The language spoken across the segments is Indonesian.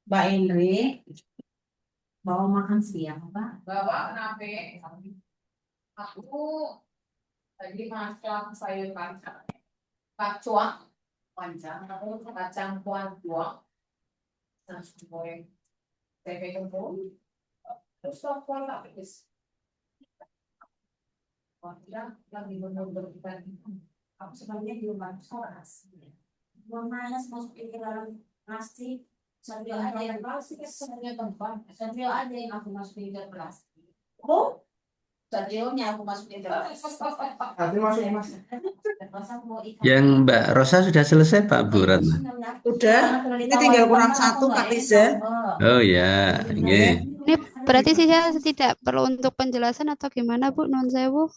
Mbak Indri, mau makan siang, Pak? Bawa kenapa? Aku tadi masak sayur kacang, kacang panjang, aku kacang buah, terus goreng tempe kembung, terus aku lapis. Ya, lagi bener-bener kita. Aku sebenarnya di rumah soras. Mau malas masukin ke dalam plastik, sambil ada yang plastik, sambil tempat, sambil ada yang aku masukin ke plastik. Oh, stadionnya aku masukin ke plastik. Nanti masukin mas. Yang Mbak Rosa sudah selesai Pak Bu Ratna. Udah, ini tinggal kurang satu Pak Riza. Oh ya, ini Ini berarti sih saya tidak perlu untuk penjelasan atau gimana Bu, non sewu?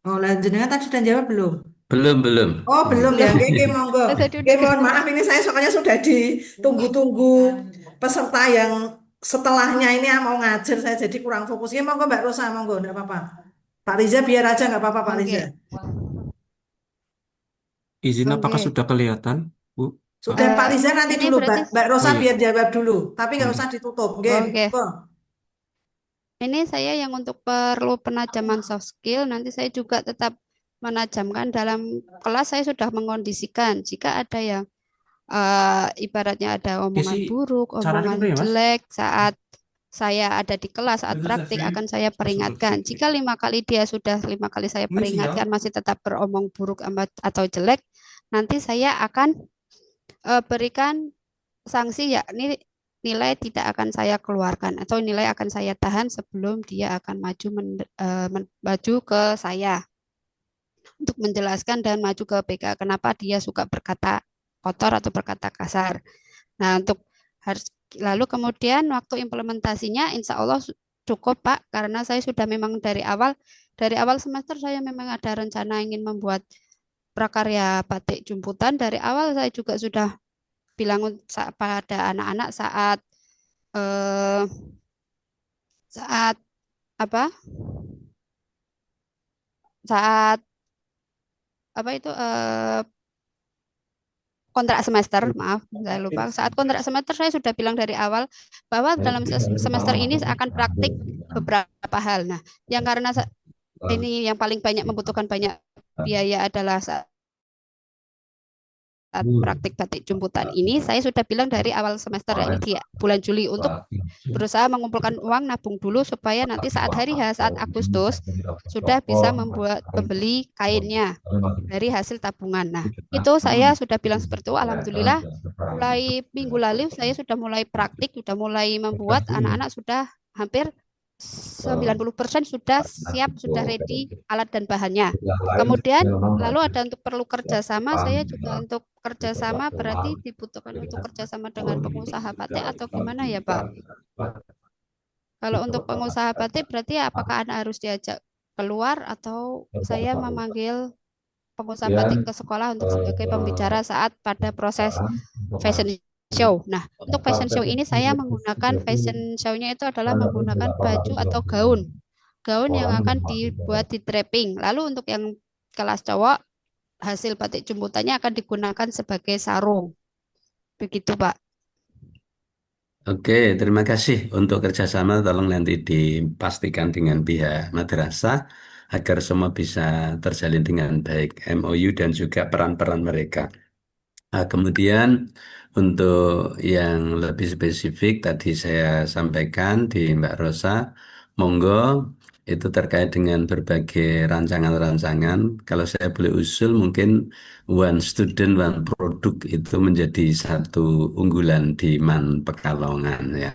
Oh, lah jenengan tadi sudah jawab belum? belum belum. Oh, belum ya. Belum. Oke, monggo. Tadi Oke, udah mohon maaf ini saya soalnya sudah ditunggu-tunggu peserta yang setelahnya ini yang mau ngajar saya jadi kurang fokus. Oke, monggo Mbak Rosa, monggo, enggak apa-apa. Pak Riza biar aja enggak apa-apa Pak Riza. Oke. Izin apakah Oke. sudah kelihatan, Bu? Pak? Sudah Pak Riza nanti Ini dulu berarti Mbak Oh Rosa iya. biar jawab dulu, tapi Oh nggak iya. usah ditutup. Oke, oke. monggo. Ini saya yang untuk perlu penajaman soft skill, nanti saya juga tetap menajamkan dalam kelas saya sudah mengkondisikan jika ada yang ibaratnya ada Ya omongan sih, buruk, caranya omongan kepriye, Mas? jelek saat saya ada di kelas saat praktik akan saya peringatkan. Jika 5 kali dia sudah 5 kali saya Ini sih ya. peringatkan masih tetap beromong buruk atau jelek, nanti saya akan berikan sanksi yakni nilai tidak akan saya keluarkan atau nilai akan saya tahan sebelum dia akan maju ke saya untuk menjelaskan dan maju ke PK kenapa dia suka berkata kotor atau berkata kasar. Nah, untuk harus lalu kemudian waktu implementasinya insya Allah cukup Pak karena saya sudah memang dari awal semester saya memang ada rencana ingin membuat prakarya batik jumputan. Dari awal saya juga sudah bilang pada anak-anak eh, saat apa saat apa itu kontrak semester, maaf, saya lupa. Saat kontrak semester saya sudah bilang dari awal bahwa dalam semester ini akan praktik beberapa hal. Nah, yang karena ini yang paling banyak membutuhkan banyak biaya adalah saat praktik batik jumputan ini, saya sudah bilang dari awal semester ini di bulan Juli untuk berusaha mengumpulkan uang nabung dulu supaya nanti saat hari H, saat Agustus sudah bisa membeli kainnya dari hasil tabungan. Nah, itu saya sudah bilang seperti itu. Alhamdulillah, mulai minggu lalu saya sudah mulai praktik, sudah mulai membuat anak-anak sudah hampir 90% sudah siap, sudah ready alat dan bahannya. Kemudian lalu ada untuk perlu kerjasama, saya juga untuk kerjasama berarti dibutuhkan untuk kerjasama dengan pengusaha batik atau gimana ya Pak? Kalau untuk pengusaha batik berarti apakah Anda harus diajak keluar atau saya memanggil pengusaha batik ke sekolah untuk sebagai pembicara saat pada proses fashion show. Nah, untuk fashion show ini saya menggunakan fashion show-nya itu adalah menggunakan baju atau gaun. Gaun yang akan dibuat di draping. Lalu untuk yang kelas cowok, hasil batik jemputannya akan digunakan sebagai sarung. Begitu, Pak. Oke, terima kasih untuk kerjasama. Tolong nanti dipastikan dengan pihak madrasah agar semua bisa terjalin dengan baik MOU dan juga peran-peran mereka. Kemudian untuk yang lebih spesifik tadi saya sampaikan di Mbak Rosa, monggo itu terkait dengan berbagai rancangan-rancangan. Kalau saya boleh usul mungkin one student one product itu menjadi satu unggulan di Man Pekalongan ya.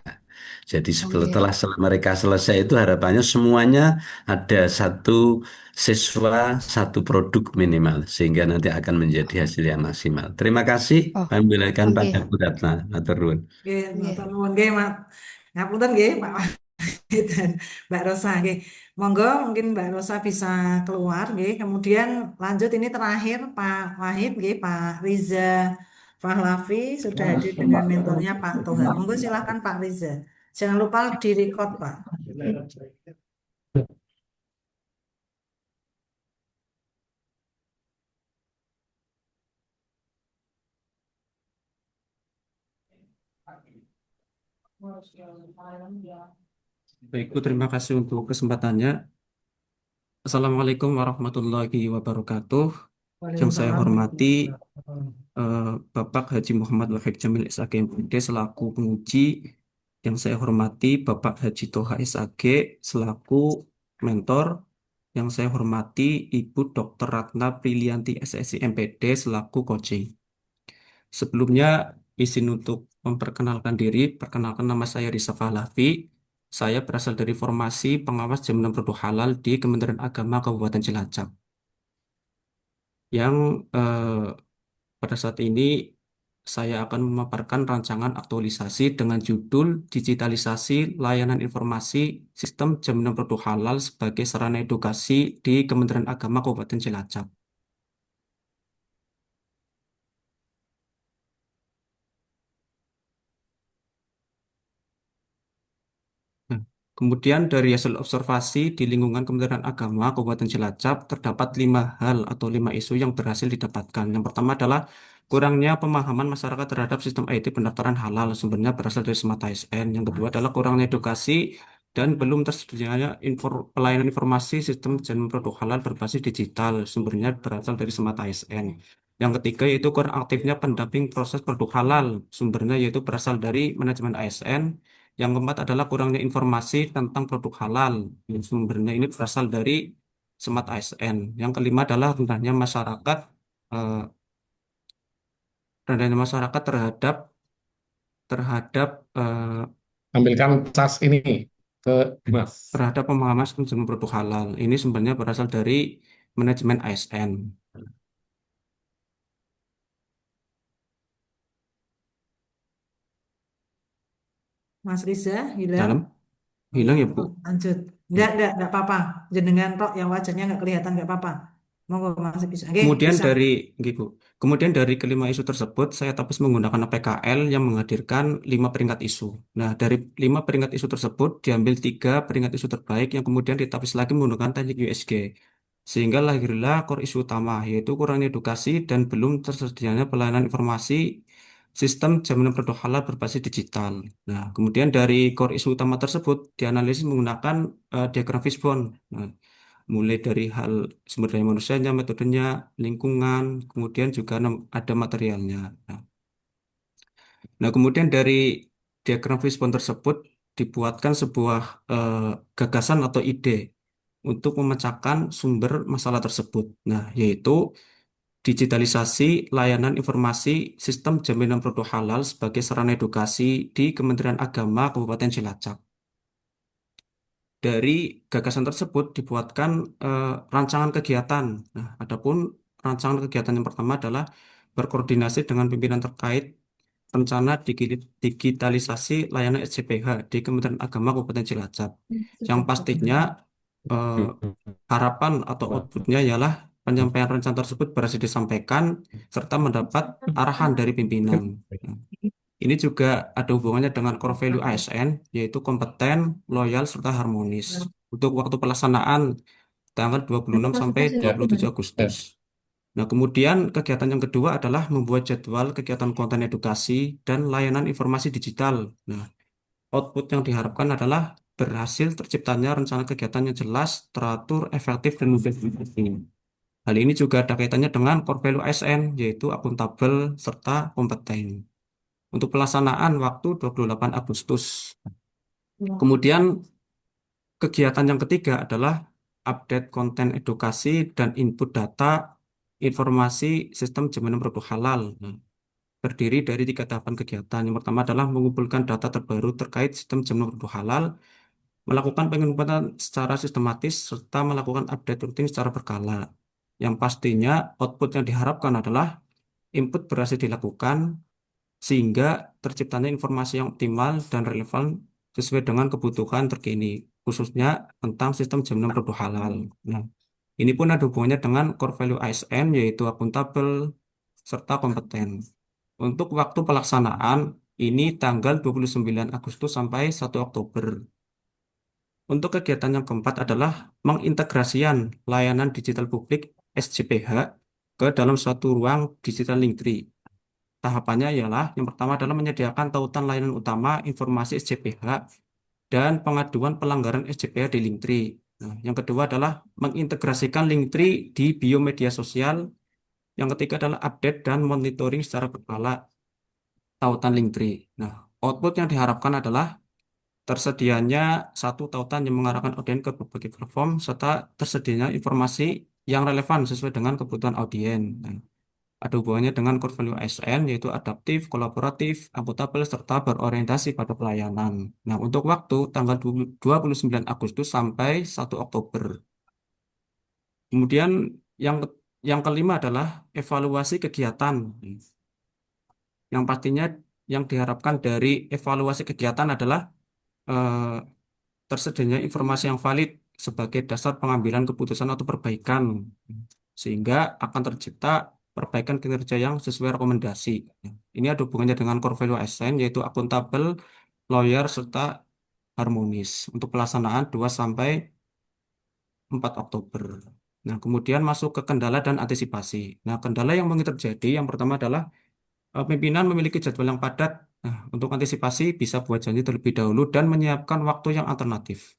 Jadi Oke. setelah mereka selesai itu harapannya semuanya ada satu siswa satu produk minimal sehingga nanti akan menjadi hasil yang maksimal. Terima kasih. Oh, Kami berikan pada oke. Bu Ratna. Matur nuwun. Oke, matur nuwun nggih, Mak. Ngapunten nggih, Pak Wahid dan Mbak Rosa nggih. Monggo mungkin Mbak Rosa bisa keluar nggih. Kemudian lanjut ini terakhir Pak Wahid nggih, Pak Riza Pahlavi sudah hadir dengan mentornya Pak Toha. Monggo silakan Pak Riza. Jangan lupa di-record, Pak. Baik, Bu, terima kasih untuk kesempatannya. Assalamualaikum warahmatullahi wabarakatuh. Yang saya Waalaikumsalam. hormati eh, Bapak Haji Muhammad Wahid Jamil SAG MPD selaku penguji. Yang saya hormati Bapak Haji Toha SAG selaku mentor. Yang saya hormati Ibu Dr. Ratna Prilianti SSI MPD selaku coaching. Sebelumnya, izin untuk memperkenalkan diri. Perkenalkan, nama saya Risa Pahlavi. Saya berasal dari formasi pengawas jaminan produk halal di Kementerian Agama Kabupaten Cilacap. Yang pada saat ini saya akan memaparkan rancangan aktualisasi dengan judul Digitalisasi Layanan Informasi Sistem Jaminan Produk Halal sebagai Sarana Edukasi di Kementerian Agama Kabupaten Cilacap. Nah, kemudian dari hasil observasi di lingkungan Kementerian Agama Kabupaten Cilacap terdapat 5 hal atau 5 isu yang berhasil didapatkan. Yang pertama adalah kurangnya pemahaman masyarakat terhadap sistem IT pendaftaran halal, sumbernya berasal dari Smart ASN. Yang kedua adalah kurangnya edukasi dan belum tersedianya pelayanan informasi sistem jaminan produk halal berbasis digital, sumbernya berasal dari Smart ASN. Yang ketiga yaitu kurang aktifnya pendamping proses produk halal, sumbernya yaitu berasal dari manajemen ASN. Yang keempat adalah kurangnya informasi tentang produk halal. Yang sumbernya ini berasal dari Smart ASN. Yang kelima adalah eh, rendahnya masyarakat terhadap terhadap eh, Ambilkan cas ini ke Dimas. terhadap pemahaman tentang produk halal. Ini sumbernya berasal dari manajemen ASN. Mas Riza, hilang. Dalam hilang ya, Bu. Oh, lanjut. Ya. Enggak apa-apa. Jenengan tok yang wajahnya enggak kelihatan enggak apa-apa. Monggo masih bisa. Oke, Kemudian bisa. dari gitu. Kemudian dari kelima isu tersebut, saya tapis menggunakan PKL yang menghadirkan 5 peringkat isu. Nah, dari 5 peringkat isu tersebut diambil 3 peringkat isu terbaik yang kemudian ditapis lagi menggunakan teknik USG. Sehingga lahirlah core isu utama, yaitu kurangnya edukasi dan belum tersedianya pelayanan informasi sistem jaminan produk halal berbasis digital. Nah, kemudian dari core isu utama tersebut dianalisis menggunakan diagram fishbone. Nah, mulai dari hal sumber daya manusianya, metodenya, lingkungan, kemudian juga ada materialnya. Nah, kemudian dari diagram fishbone tersebut dibuatkan sebuah eh, gagasan atau ide untuk memecahkan sumber masalah tersebut. Nah, yaitu digitalisasi layanan informasi sistem jaminan produk halal sebagai sarana edukasi di Kementerian Agama Kabupaten Cilacap. Dari gagasan tersebut dibuatkan rancangan kegiatan. Nah, adapun rancangan kegiatan yang pertama adalah berkoordinasi dengan pimpinan terkait rencana digitalisasi layanan SCPH di Kementerian Agama Kabupaten Cilacap. Yang pastinya eh, harapan atau outputnya ialah penyampaian rencana tersebut berhasil disampaikan serta mendapat arahan dari pimpinan. Nah, ini juga ada hubungannya dengan core value ASN, yaitu kompeten, loyal, serta harmonis. Untuk waktu pelaksanaan tanggal 26 sampai Ya, 27 ya. Agustus. Nah, kemudian kegiatan yang kedua adalah membuat jadwal kegiatan konten edukasi dan layanan informasi digital. Nah, output yang diharapkan adalah berhasil terciptanya rencana kegiatan yang jelas, teratur, efektif, dan mudah diikuti. Hal ini juga ada kaitannya dengan core value ASN, yaitu akuntabel serta kompeten. Untuk pelaksanaan waktu 28 Agustus. Kemudian kegiatan yang ketiga adalah update konten edukasi dan input data informasi sistem jaminan produk halal. Nah, berdiri dari 3 tahapan kegiatan. Yang pertama adalah mengumpulkan data terbaru terkait sistem jaminan produk halal, melakukan penginputan secara sistematis, serta melakukan update rutin secara berkala. Yang pastinya output yang diharapkan adalah input berhasil dilakukan, sehingga terciptanya informasi yang optimal dan relevan sesuai dengan kebutuhan terkini, khususnya tentang sistem jaminan produk halal. Nah, ini pun ada hubungannya dengan core value ASN, yaitu akuntabel serta kompeten. Untuk waktu pelaksanaan, ini tanggal 29 Agustus sampai 1 Oktober. Untuk kegiatan yang keempat adalah mengintegrasikan layanan digital publik SJPH ke dalam suatu ruang digital Linktree. tahapannya ialah yang pertama adalah menyediakan tautan layanan utama informasi SJPH dan pengaduan pelanggaran SJPH di Linktree. Nah, yang kedua adalah mengintegrasikan Linktree di biomedia sosial. Yang ketiga adalah update dan monitoring secara berkala tautan Linktree. Nah, output yang diharapkan adalah tersedianya satu tautan yang mengarahkan audien ke berbagai platform serta tersedianya informasi yang relevan sesuai dengan kebutuhan audien. Nah, ada hubungannya dengan core value ASN yaitu adaptif, kolaboratif, akuntabel, serta berorientasi pada pelayanan. Nah, untuk waktu tanggal 29 Agustus sampai 1 Oktober. Kemudian yang yang kelima adalah evaluasi kegiatan. Yang pastinya yang diharapkan dari evaluasi kegiatan adalah eh, tersedianya informasi yang valid sebagai dasar pengambilan keputusan atau perbaikan, sehingga akan tercipta perbaikan kinerja yang sesuai rekomendasi. Ini ada hubungannya dengan core value ASN, yaitu akuntabel, lawyer, serta harmonis untuk pelaksanaan 2 sampai 4 Oktober. Nah, kemudian masuk ke kendala dan antisipasi. Nah, kendala yang mungkin terjadi yang pertama adalah pimpinan memiliki jadwal yang padat. Nah, untuk antisipasi bisa buat janji terlebih dahulu dan menyiapkan waktu yang alternatif.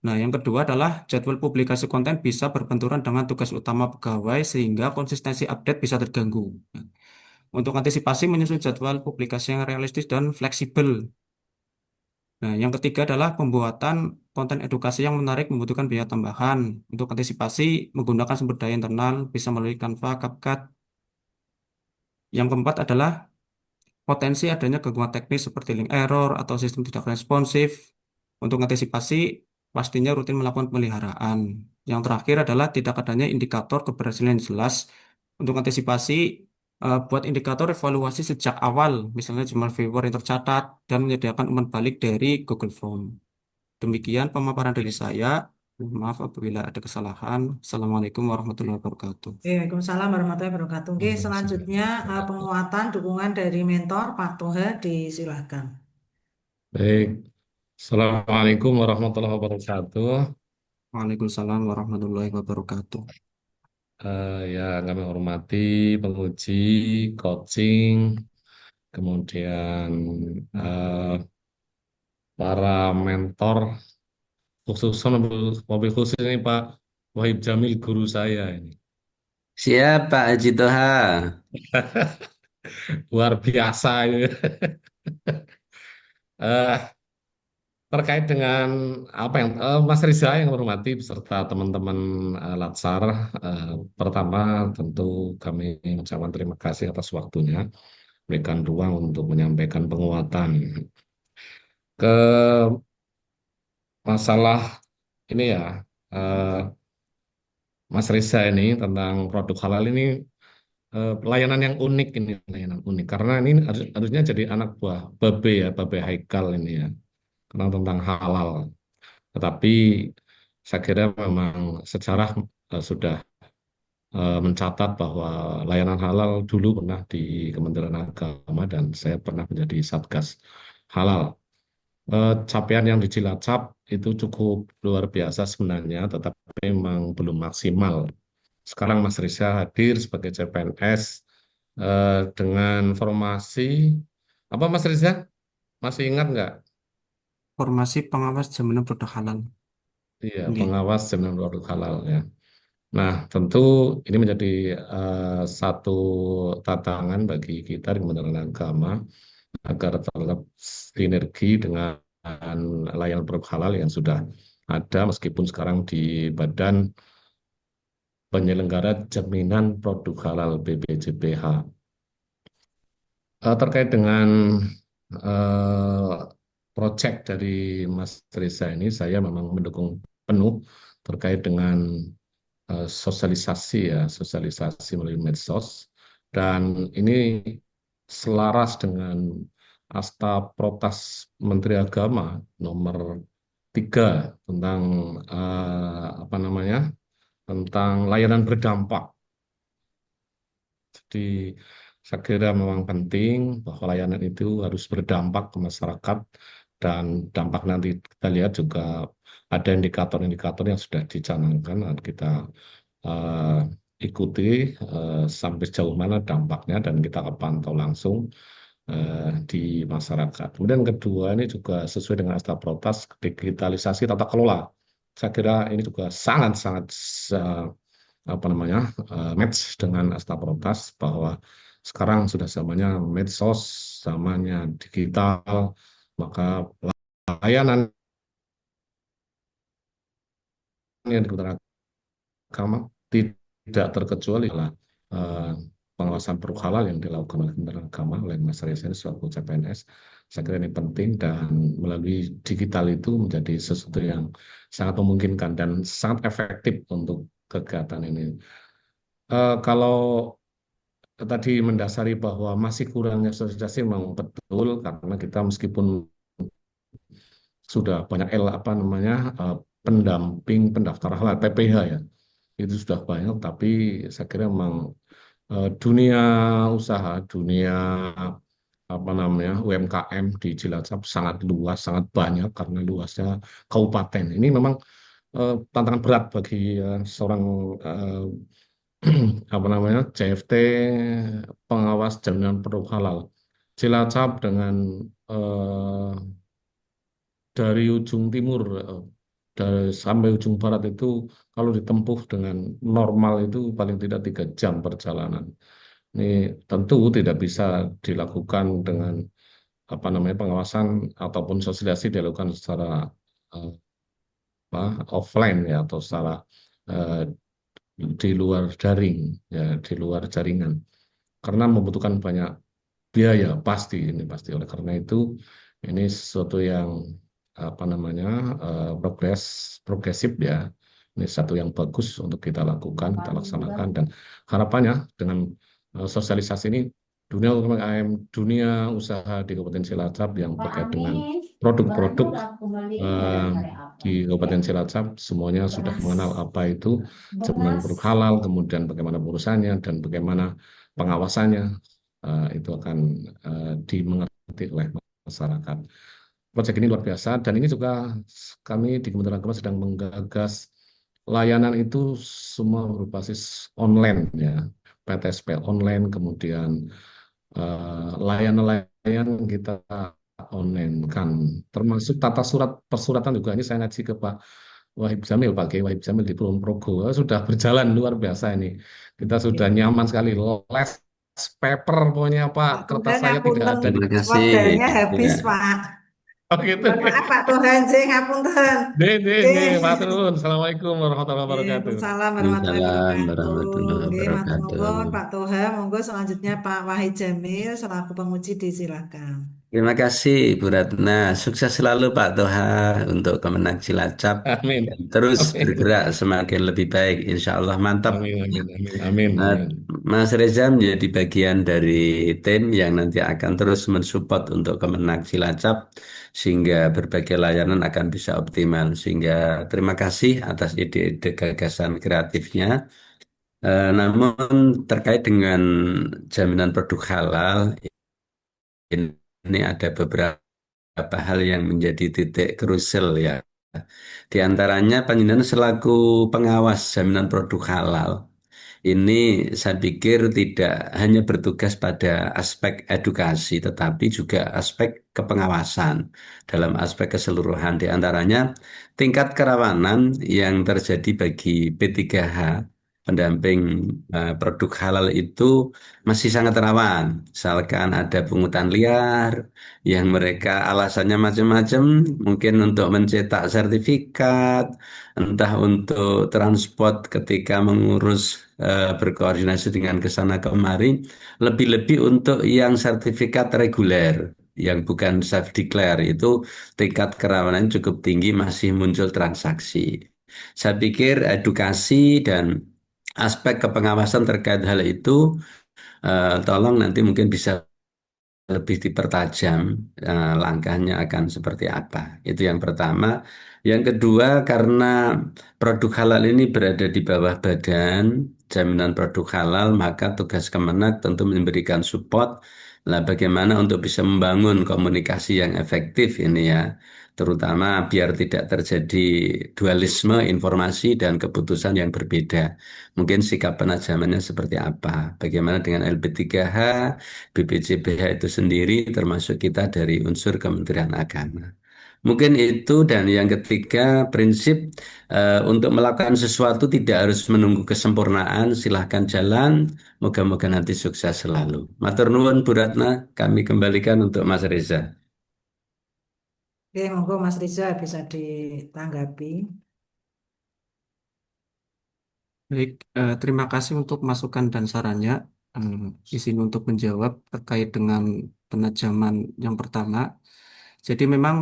Nah, yang kedua adalah jadwal publikasi konten bisa berbenturan dengan tugas utama pegawai sehingga konsistensi update bisa terganggu. Nah, untuk antisipasi menyusun jadwal publikasi yang realistis dan fleksibel. Nah, yang ketiga adalah pembuatan konten edukasi yang menarik membutuhkan biaya tambahan. Untuk antisipasi menggunakan sumber daya internal bisa melalui Canva, CapCut. Yang keempat adalah potensi adanya gangguan teknis seperti link error atau sistem tidak responsif. Untuk antisipasi, pastinya rutin melakukan pemeliharaan. Yang terakhir adalah tidak adanya indikator keberhasilan yang jelas. Untuk antisipasi, buat indikator evaluasi sejak awal, misalnya jumlah viewer yang tercatat, dan menyediakan umpan balik dari Google Form. Demikian pemaparan dari saya. Maaf apabila ada kesalahan. Assalamualaikum warahmatullahi wabarakatuh. Waalaikumsalam warahmatullahi wabarakatuh. Oke, selanjutnya penguatan dukungan dari mentor Pak Toha disilakan. Baik. Assalamualaikum warahmatullahi wabarakatuh. Waalaikumsalam warahmatullahi wabarakatuh. Yang kami hormati penguji, coaching, kemudian eh, para mentor, khususnya mobil khusus ini Pak Wahib Jamil, guru saya ini. Siap, Pak Haji Toha. Luar biasa ini. Eh, Terkait dengan apa yang Mas Riza yang menghormati beserta teman-teman Latsar, eh, pertama tentu kami mengucapkan terima kasih atas waktunya, berikan ruang untuk menyampaikan penguatan ke masalah ini ya, eh, Mas Riza ini tentang produk halal ini, pelayanan yang unik ini, pelayanan unik karena ini harusnya jadi anak buah Babe ya, Babe Haikal ini ya, karena tentang halal. Tetapi saya kira memang sejarah sudah mencatat bahwa layanan halal dulu pernah di Kementerian Agama dan saya pernah menjadi Satgas Halal. Capaian yang di Cilacap itu cukup luar biasa sebenarnya, tetapi memang belum maksimal. Sekarang Mas Rizya hadir sebagai CPNS dengan formasi apa Mas Rizya? Masih ingat nggak? Formasi pengawas jaminan produk halal. Iya, Nggih. pengawas jaminan produk halal ya. Nah, tentu ini menjadi satu tantangan bagi kita di Kementerian Agama agar tetap sinergi dengan layanan produk halal yang sudah ada meskipun sekarang di Badan Penyelenggara Jaminan Produk Halal BPJPH. Terkait dengan eh, proyek dari Mas Reza ini, saya memang mendukung penuh terkait dengan sosialisasi ya, sosialisasi melalui medsos dan ini selaras dengan Asta Protas Menteri Agama nomor 3 tentang apa namanya tentang layanan berdampak. Jadi saya kira memang penting bahwa layanan itu harus berdampak ke masyarakat dan dampak nanti kita lihat juga ada indikator-indikator yang sudah dicanangkan dan kita eh, ikuti sampai sejauh mana dampaknya dan kita pantau langsung di masyarakat. Kemudian kedua ini juga sesuai dengan Asta Protas, digitalisasi tata kelola. Saya kira ini juga sangat-sangat eh, apa namanya match dengan Asta Protas bahwa sekarang sudah zamannya medsos, zamannya digital, maka layanan yang digunakan agama tidak terkecuali adalah eh, pengawasan peruk halal yang dilakukan oleh Kementerian Agama oleh Mas Reza selaku CPNS. Saya kira ini penting dan melalui digital itu menjadi sesuatu yang sangat memungkinkan dan sangat efektif untuk kegiatan ini. Kalau tadi mendasari bahwa masih kurangnya sosialisasi memang betul karena kita meskipun sudah banyak apa namanya pendamping pendaftar halal PPH ya itu sudah banyak tapi saya kira memang dunia usaha dunia apa namanya UMKM di Cilacap sangat luas sangat banyak karena luasnya kabupaten ini memang tantangan berat bagi seorang apa namanya CFT pengawas jaminan produk halal Cilacap dengan eh, dari ujung timur sampai ujung barat itu kalau ditempuh dengan normal itu paling tidak 3 jam perjalanan. Ini tentu tidak bisa dilakukan dengan apa namanya pengawasan ataupun sosialisasi dilakukan secara eh, offline ya atau secara eh, di luar daring ya di luar jaringan karena membutuhkan banyak biaya pasti ini pasti oleh karena itu ini sesuatu yang apa namanya progresif ya ini satu yang bagus untuk kita lakukan kita laksanakan dan harapannya dengan sosialisasi ini dunia UMKM dunia usaha di Kabupaten Cilacap yang Pak terkait dengan Amin, barang produk-produk murah kembaliin ya eh, hari apa? di Kabupaten Cilacap semuanya sudah Beras, mengenal apa itu jaminan beras, produk halal kemudian bagaimana urusannya dan bagaimana pengawasannya itu akan dimengerti oleh masyarakat. Proyek ini luar biasa dan ini juga kami di Kementerian Agama sedang menggagas layanan itu semua berbasis online ya, PTSP online, kemudian layanan-layanan kita online kan, termasuk tata surat persuratan juga ini saya ngaji ke Pak Wahib Jamil, Pak Kiai Wahib Jamil di Kulon Progo. Sudah berjalan luar biasa ini. Kita sudah nyaman sekali. Less paper pokoknya Pak, Pak kertas Tuhan saya tidak ngapunten ada di. Terima kasih. wadarnya habis Ya. Pak. Oh gitu. Mohon maaf Pak Tuhan, Jeng ngapunten. Nggih, Jeng. maturun. Assalamualaikum warahmatullahi wabarakatuh. Waalaikumsalam warahmatullahi Waalaikumsalam wabarakatuh. warahmatullahi Nggih, matur nuwun wabarakatuh. Pak Toha. Monggo selanjutnya Pak Wahid Jamil selaku penguji disilakan. Terima kasih Ibu Ratna. Sukses selalu Pak Toha untuk Kemenang Cilacap. Amin. Dan terus Amin. bergerak semakin lebih baik. Insya Allah mantap. Amin, amin, amin, amin, Nah, amin. Mas Reza menjadi bagian dari tim yang nanti akan terus mensupport untuk Kemenang Cilacap sehingga berbagai layanan akan bisa optimal. Sehingga terima kasih atas ide-ide gagasan kreatifnya. Namun terkait dengan jaminan produk halal, ini ada beberapa hal yang menjadi titik krusial ya. Di antaranya penginginan selaku pengawas jaminan produk halal. Ini saya pikir tidak hanya bertugas pada aspek edukasi, tetapi juga aspek kepengawasan dalam aspek keseluruhan. Di antaranya tingkat kerawanan yang terjadi bagi P3H, pendamping produk halal itu masih sangat rawan. Misalkan ada pungutan liar yang mereka alasannya macam-macam, mungkin untuk mencetak sertifikat, entah untuk transport ketika mengurus berkoordinasi dengan ke sana kemari, lebih-lebih untuk yang sertifikat reguler, yang bukan self declare itu tingkat kerawanan cukup tinggi masih muncul transaksi. Saya pikir edukasi dan aspek kepengawasan terkait hal itu tolong nanti mungkin bisa lebih dipertajam langkahnya akan seperti apa. Itu yang pertama. Yang kedua, karena produk halal ini berada di bawah badan jaminan produk halal, maka tugas Kemenak tentu memberikan support Nah, bagaimana untuk bisa membangun komunikasi yang efektif ini ya, terutama biar tidak terjadi dualisme informasi dan keputusan yang berbeda. Mungkin sikap penajamannya seperti apa? Bagaimana dengan LP3H, BPJBH itu sendiri, termasuk kita dari unsur Kementerian Agama. Mungkin itu, dan yang ketiga prinsip untuk melakukan sesuatu tidak harus menunggu kesempurnaan, silahkan jalan, moga-moga nanti sukses selalu. Matur nuwun Bu Ratna, kami kembalikan untuk Mas Reza. Oke, monggo Mas Riza bisa ditanggapi. Baik, terima kasih untuk masukan dan sarannya. Izin untuk menjawab terkait dengan penajaman yang pertama. Jadi memang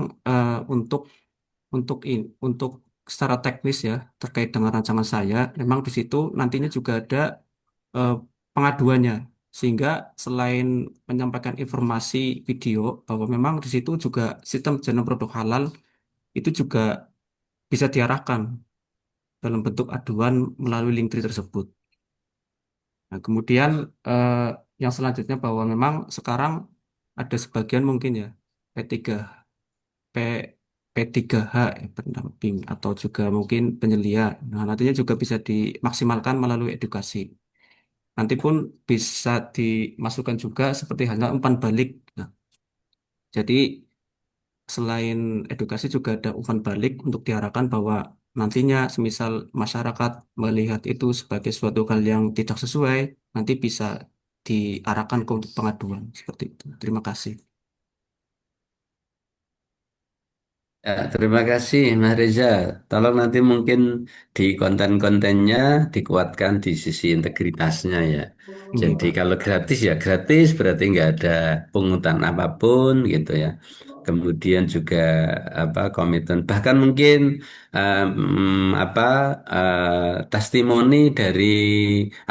untuk secara teknis ya terkait dengan rancangan saya, memang di situ nantinya juga ada eh, pengaduannya, sehingga selain menyampaikan informasi video bahwa memang di situ juga sistem jenam produk halal itu juga bisa diarahkan dalam bentuk aduan melalui link tree tersebut. Nah, kemudian eh, yang selanjutnya bahwa memang sekarang ada sebagian mungkin ya P3 P P3H ya, pendamping atau juga mungkin penyelia. Nah, nantinya juga bisa dimaksimalkan melalui edukasi. Nanti pun bisa dimasukkan juga seperti halnya umpan balik. Nah, jadi selain edukasi juga ada umpan balik untuk diarahkan bahwa nantinya semisal masyarakat melihat itu sebagai suatu hal yang tidak sesuai, nanti bisa diarahkan ke untuk pengaduan seperti itu. Terima kasih. Ya, terima kasih Mas Reza. Tolong nanti mungkin di konten-kontennya dikuatkan di sisi integritasnya ya. Iya, Jadi Pak. kalau gratis ya gratis, berarti nggak ada pungutan apapun gitu ya. Kemudian juga apa komitmen, bahkan mungkin apa testimoni dari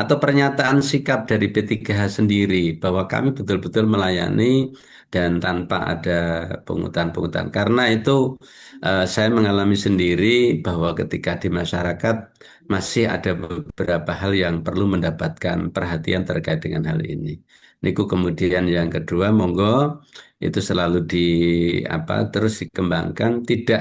atau pernyataan sikap dari P3H sendiri bahwa kami betul-betul melayani dan tanpa ada pungutan-pungutan. Karena itu saya mengalami sendiri bahwa ketika di masyarakat masih ada beberapa hal yang perlu mendapatkan perhatian terkait dengan hal ini. Niku kemudian yang kedua, monggo itu selalu di apa terus dikembangkan, tidak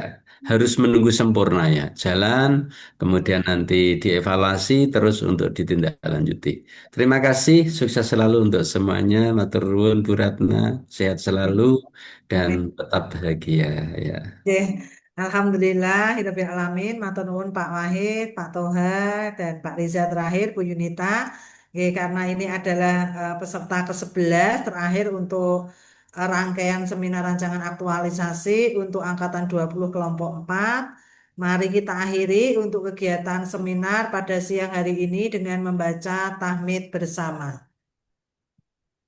harus menunggu sempurna ya. Jalan, kemudian nanti dievaluasi terus untuk ditindaklanjuti. Terima kasih, sukses selalu untuk semuanya. Matur nuwun Bu Ratna, sehat selalu dan Oke. tetap bahagia ya. Oke, Alhamdulillah, Hirobbil Alamin, matur nuwun Pak Wahid, Pak Toha, dan Pak Riza terakhir, Bu Yunita. Oke, karena ini adalah peserta ke-11 terakhir untuk rangkaian seminar rancangan aktualisasi untuk Angkatan 20 kelompok 4. Mari kita akhiri untuk kegiatan seminar pada siang hari ini dengan membaca tahmid bersama.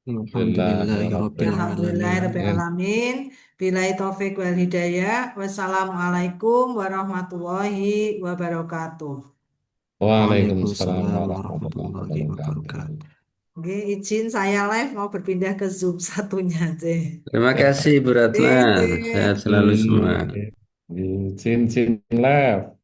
Alhamdulillahirabbil alamin. Alhamdulillahirrahmanirrahim. Billahi taufik wal hidayah. Wassalamualaikum warahmatullahi wabarakatuh. Waalaikumsalam Waalaikumsalam warahmatullahi warahmatullahi wabarakatuh. wabarakatuh. Oke, izin saya live mau berpindah ke Zoom satunya aja. Terima kasih Bu Ratna, sehat selalu semua. Oke. Cincin left.